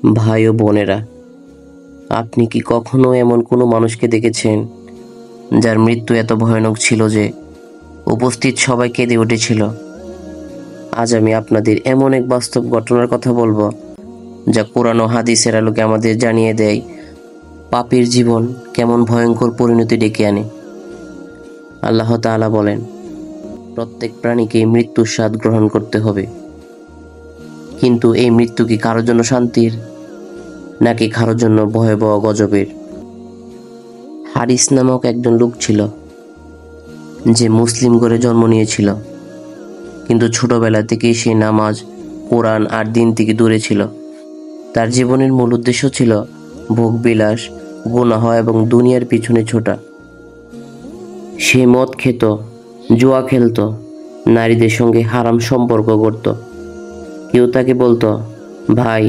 ভাই ও বোনেরা, আপনি কি কখনো এমন কোনো মানুষকে দেখেছেন যার মৃত্যু এত ভয়ানক ছিল যে উপস্থিত সবাই কেঁদে উঠেছিল? আজ আমি আপনাদের এমন এক বাস্তব ঘটনার কথা বলবো, যা কোরআন ও হাদিসের আলোকে আমাদের জানিয়ে দেয় পাপীর জীবন কেমন ভয়ঙ্কর পরিণতি ডেকে আনে। আল্লাহ তাআলা বলেন, প্রত্যেক প্রাণীকে মৃত্যুর স্বাদ গ্রহণ করতে হবে, কিন্তু এই মৃত্যু কি কারোর জন্য শান্তির, নাকি কারোর জন্য ভয়াবহ গজবের? হারিস নামক একজন লোক ছিল, যে মুসলিম ঘরে জন্ম নিয়েছিল, কিন্তু ছোটবেলা থেকেই সে নামাজ, কোরআন আর দিন থেকে দূরে ছিল। তার জীবনের মূল উদ্দেশ্য ছিল ভোগবিলাস, গুনাহ এবং দুনিয়ার পিছনে ছোটা। সে মদ খেত, জুয়া খেলতো, নারীদের সঙ্গে হারাম সম্পর্ক করত। কেউ তাকে বলতো, ভাই,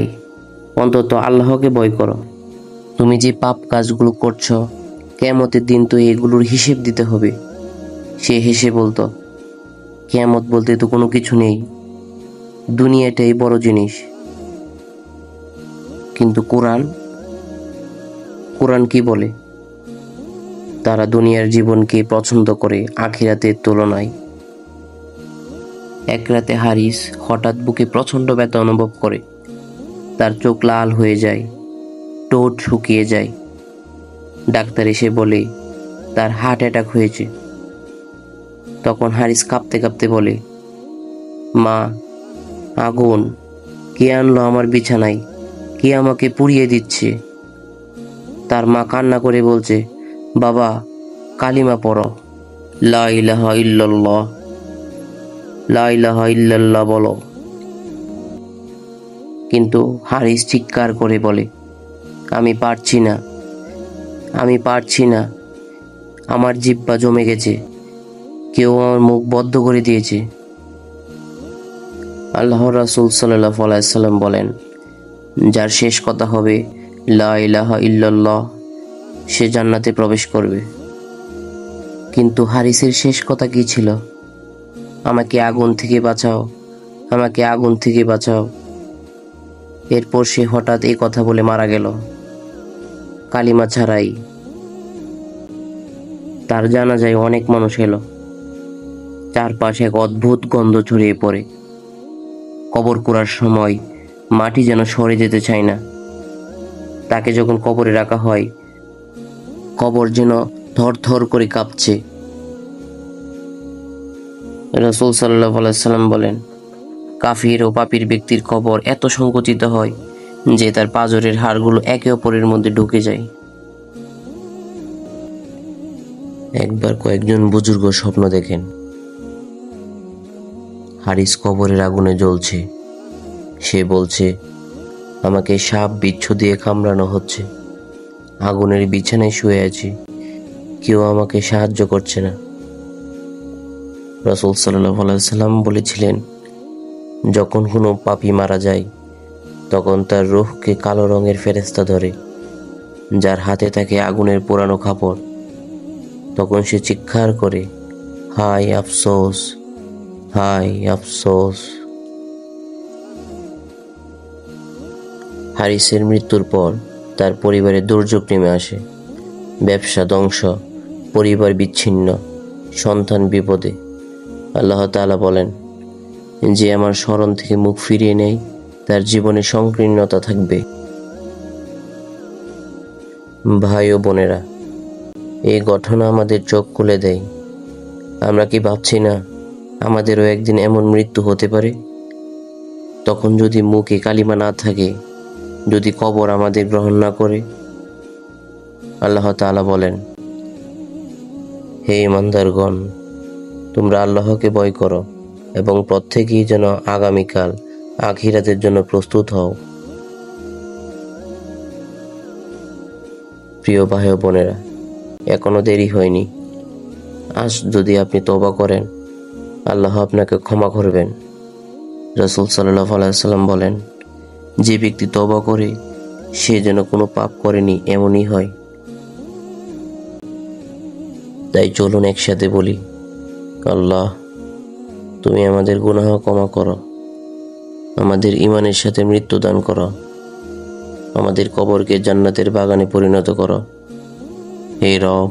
অন্তত আল্লাহকে ভয় করো, তুমি যে পাপ কাজগুলো করছো, কিয়ামতের দিন তো এগুলোর হিসেব দিতে হবে। সে হেসে বলতো, কিয়ামত বলতে তো কোনো কিছু নেই, দুনিয়াটাই বড় জিনিস। কিন্তু কোরআন কি বলে? তারা দুনিয়ার জীবনকে পছন্দ করে আখিরাতের তুলনায়। এক রাতে হারিস হঠাৎ বুকে প্রচণ্ড ব্যথা অনুভব করে। তার চোখ লাল হয়ে যায়, ঠোঁট শুকিয়ে যায়। ডাক্তার এসে বলে তার হার্ট অ্যাটাক হয়েছে। তখন হারিস কাঁপতে কাঁপতে বলে, মা, আগুন! কে আনলো আমার বিছানায়? কে আমাকে পুড়িয়ে দিচ্ছে? তার মা কান্না করে বলছে, বাবা, কালিমা পড়ো, লা ইলাহা ইল্লাল্লাহ, লা ইলাহা ইল্লাল্লাহ বলো। কিন্তু হারিস চিৎকার করে বলে, আমি পারছি না, আমি পারছি না, আমার জিহ্বা জমে গেছে, কেউ আমার মুখ বদ্ধ করে দিয়েছে। আল্লাহর রাসূল সাল্লাল্লাহু আলাইহি সাল্লাম বলেন, যার শেষ কথা হবে লা ইলাহা ইল্লাল্লাহ, সে জান্নাতে প্রবেশ করবে। কিন্তু হারিসের শেষ কথা কি ছিল? আমাকে আগুন থেকে বাঁচাও, আমাকে আগুন থেকে বাঁচাও। এরপর সে হঠাৎ এই কথা বলে মারা গেল, কালিমা ছাড়াই। তার জানাজায় অনেক মানুষ এলো। চারপাশে এক অদ্ভুত গন্ধ ছড়িয়ে পড়ে। কবর খোঁড়ার সময় মাটি যেন সরে যেতে চায় না। তাকে যখন কবরে রাখা হয়, কবর যেন থরথর করে কাঁপছে। রাসূল সাল্লাল্লাহু আলাইহি সাল্লাম বলেন, কাফির ও পাপীর ব্যক্তির কবর এত সংকুচিত হয় যে তার পাঁজরের হাড়গুলো একে অপরের মধ্যে ঢুকে যায়। একবার কয়েকজন বুজুর্গ স্বপ্ন দেখেন, হারিস কবরের আগুনে জ্বলছে। সে বলছে, আমাকে সাপ বিচ্ছু দিয়ে কামড়ানো হচ্ছে, আগুনের বিছানায় শুয়ে আছি, কেউ আমাকে সাহায্য করছে না। রাসূল সাল্লাল্লাহু আলাইহি সাল্লাম বলেছিলেন, যখন কোনো পাপী মারা যায়, তখন তার রূহকে কালো রঙের ফেরেশতা ধরে, যার হাতে থাকে আগুনের পোড়ানো কাপড়। তখন সে চিৎকার করে, হায় আফসোস, হায় আফসোস। হারিসের মৃত্যুর পর তার পরিবারে দুর্যোগ নেমে আসে। ব্যবসা ধ্বংস, পরিবার বিচ্ছিন্ন, সন্তান বিপদে। আল্লাহ তাআলা বলেন, যে আমার স্মরণ থেকে মুখ ফিরিয়ে নেয়, তার জীবনে সংকীর্ণতা থাকবে। ভাই ও বোনেরা, এই ঘটনা আমাদের চোখ খুলে দেয়। আমরা কি ভাবছি না আমাদেরও একদিন এমন মৃত্যু হতে পারে? তখন যদি মুখে কালিমা না থাকে, যদি কবর আমাদের গ্রহণ না করে। আল্লাহ তাআলা বলেন, হে ইমানদারগণ, তোমরা আল্লাহকে ভয় করো এবং প্রত্যেকেই যেন আগামীকাল আখিরাতের জন্য প্রস্তুত হও। প্রিয় ভাই ও বোনেরা, এখনো দেরি হয়নি। আজ যদি আপনি তওবা করেন, আল্লাহ আপনাকে ক্ষমা করবেন। রাসূল সাল্লাল্লাহু আলাইহি সাল্লাম বলেন, যে ব্যক্তি তওবা করে সে যেন কোনো পাপ করেনি এমনই হয়। তাই চলুন একসাথে বলি, আল্লাহ, তুমি আমাদের গুনাহ ক্ষমা করো, আমাদের ঈমানের সাথে মৃত্যু দান করো। আমাদের কবরকে জান্নাতের বাগানে পরিণত করো। হে রব,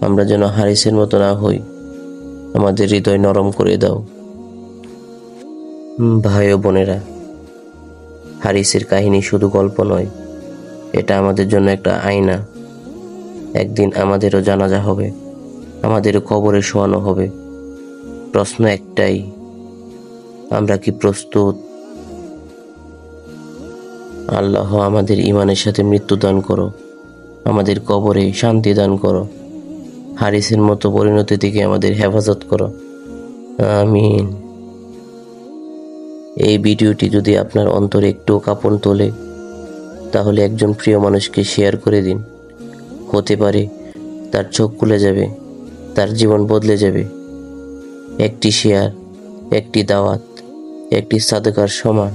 আমরা যেন হারিসের মতো না হই, আমাদের হৃদয় নরম করে দাও। ভাই ও বোনেরা, হারিসের কাহিনী শুধু গল্প নয়, এটা আমাদের জন্য একটা আয়না। একদিন আমাদেরও জানাজা হবে, আমাদেরও কবরে শোয়ানো হবে। প্রশ্ন একটাই, আমরা কি প্রস্তুত? আল্লাহ আমাদের ইমানের সাথে মৃত্যু দান করো, আমাদের কবরে শান্তি দান করো, হারিসের মতো পরিণতি থেকে আমাদের হেফাজত করো। আমিন। এই ভিডিওটি যদি আপনার অন্তরে একটু কাঁপন তোলে, তাহলে একজন প্রিয় মানুষকে শেয়ার করে দিন। হতে পারে তার চোখ খুলে যাবে, তার জীবন বদলে যাবে। একটি শেয়ার, একটি দাওয়াত, একটি সাদকার সমান।